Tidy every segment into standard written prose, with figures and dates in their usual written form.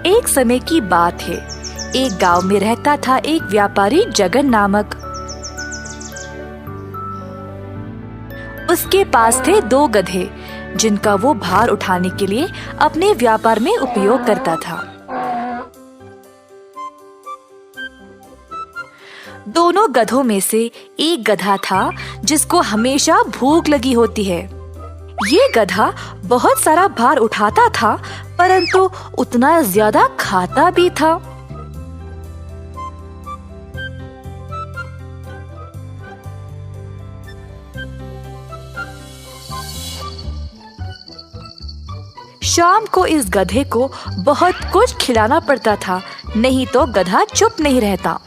एक समय की बात है। एक गांव में रहता था एक व्यापारी जगन नामक। उसके पास थे 2 गधे जिनका वो भार उठाने के लिए अपने व्यापार में उपयोग करता था। दोनों गधों में से एक गधा था जिसको हमेशा भूख लगी होती है। ये गधा बहुत सारा भार उठाता था, परंतु उतना ज्यादा खाता भी था। शाम को इस गधे को बहुत कुछ खिलाना पड़ता था, नहीं तो गधा चुप नहीं रहता।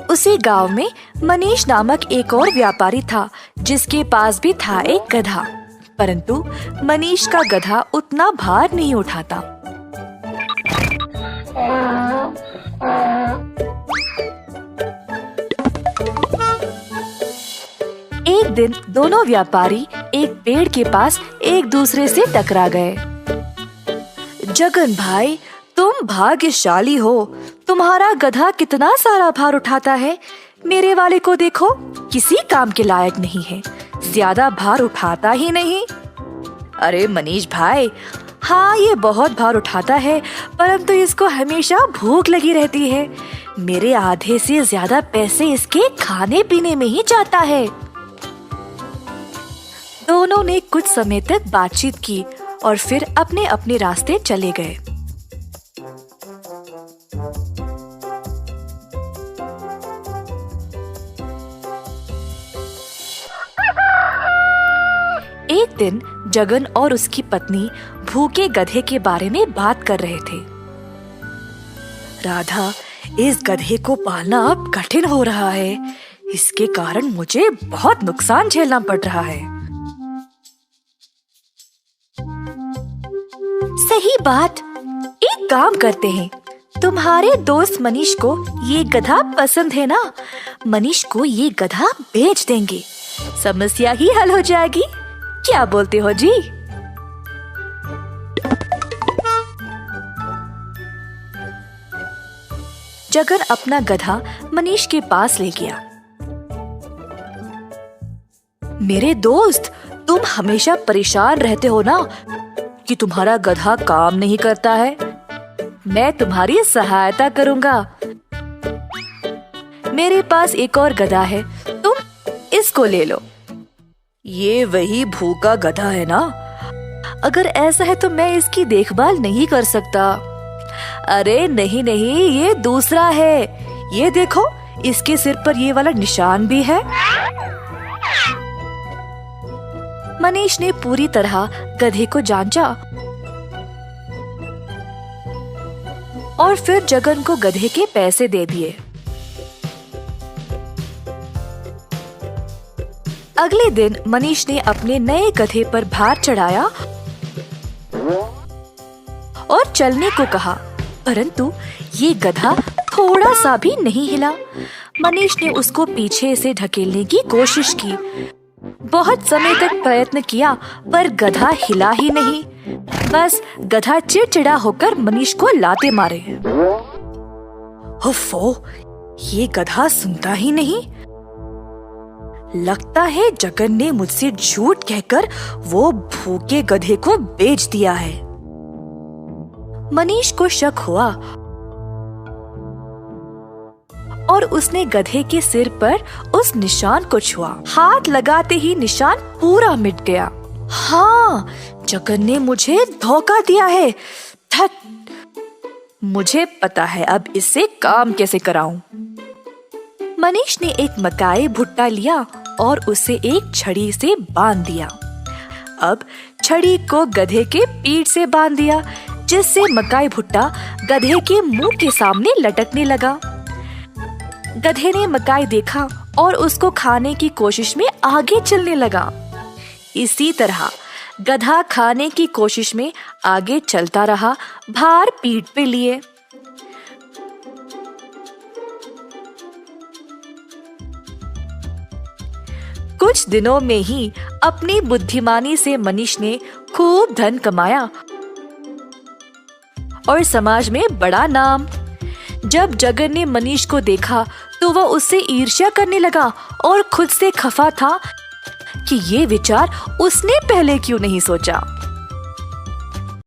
उसी गांव में मनीष नामक एक और व्यापारी था जिसके पास भी था एक गधा, परंतु मनीष का गधा उतना भार नहीं उठाता। एक दिन दोनों व्यापारी एक पेड़ के पास एक दूसरे से टकरा गए। जगन भाई, तुम भाग्यशाली हो, तुम्हारा गधा कितना सारा भार उठाता है। मेरे वाले को देखो, किसी काम के लायक नहीं है, ज्यादा भार उठाता ही नहीं। अरे मनीष भाई, हाँ ये बहुत भार उठाता है, परंतु इसको हमेशा भूख लगी रहती है। मेरे आधे से ज्यादा पैसे इसके खाने पीने में ही जाता है। दोनों ने कुछ समय तक बातचीत की और फिर अपने अपने रास्ते चले गए। एक दिन जगन और उसकी पत्नी भूखे गधे के बारे में बात कर रहे थे। राधा, इस गधे को पालना अब कठिन हो रहा है। इसके कारण मुझे बहुत नुकसान झेलना पड़ रहा है। सही बात। एक काम करते हैं, तुम्हारे दोस्त मनीष को ये गधा पसंद है ना? मनीष को ये गधा बेच देंगे, समस्या ही हल हो जाएगी। क्या बोलते हो जी? जगन अपना गधा मनीष के पास ले गया। मेरे दोस्त, तुम हमेशा परेशान रहते हो ना कि तुम्हारा गधा काम नहीं करता है। मैं तुम्हारी सहायता करूंगा। मेरे पास एक और गधा है, तुम इसको ले लो। ये वही भूखा गधा है ना? अगर ऐसा है तो मैं इसकी देखभाल नहीं कर सकता। अरे नहीं नहीं, ये दूसरा है। ये देखो, इसके सिर पर ये वाला निशान भी है। मनीष ने पूरी तरह गधे को जांचा और फिर जगन को गधे के पैसे दे दिए। अगले दिन मनीष ने अपने नए गधे पर भार चढ़ाया और चलने को कहा, परंतु ये गधा थोड़ा सा भी नहीं हिला। मनीष ने उसको पीछे से ढकेलने की कोशिश की। बहुत समय तक प्रयत्न किया, पर गधा हिला ही नहीं। बस गधा चिड़चिड़ा होकर मनीष को लाते मारे। ओफो, ये गधा सुनता ही नहीं। लगता है जगन ने मुझसे झूठ कहकर वो भूखे गधे को बेच दिया है। मनीष को शक हुआ और उसने गधे के सिर पर उस निशान को छुआ। हाथ लगाते ही निशान पूरा मिट गया। हाँ, जगन ने मुझे धोखा दिया है। धत, मुझे पता है अब इससे काम कैसे कराऊं। मनीष ने एक मकाई भुट्टा लिया और उसे एक छड़ी से बांध दिया। अब छड़ी को गधे के पीठ से बांध दिया, जिससे मकाई भुट्टा गधे के मुंह के सामने लटकने लगा। गधे ने मकाई देखा और उसको खाने की कोशिश में आगे चलने लगा। इसी तरह गधा खाने की कोशिश में आगे चलता रहा, भार पीठ पे लिए। कुछ दिनों में ही अपनी बुद्धिमानी से मनीष ने खूब धन कमाया और समाज में बड़ा नाम। जब जगन ने मनीष को देखा तो वह उससे ईर्ष्या करने लगा और खुद से खफा था कि ये विचार उसने पहले क्यों नहीं सोचा।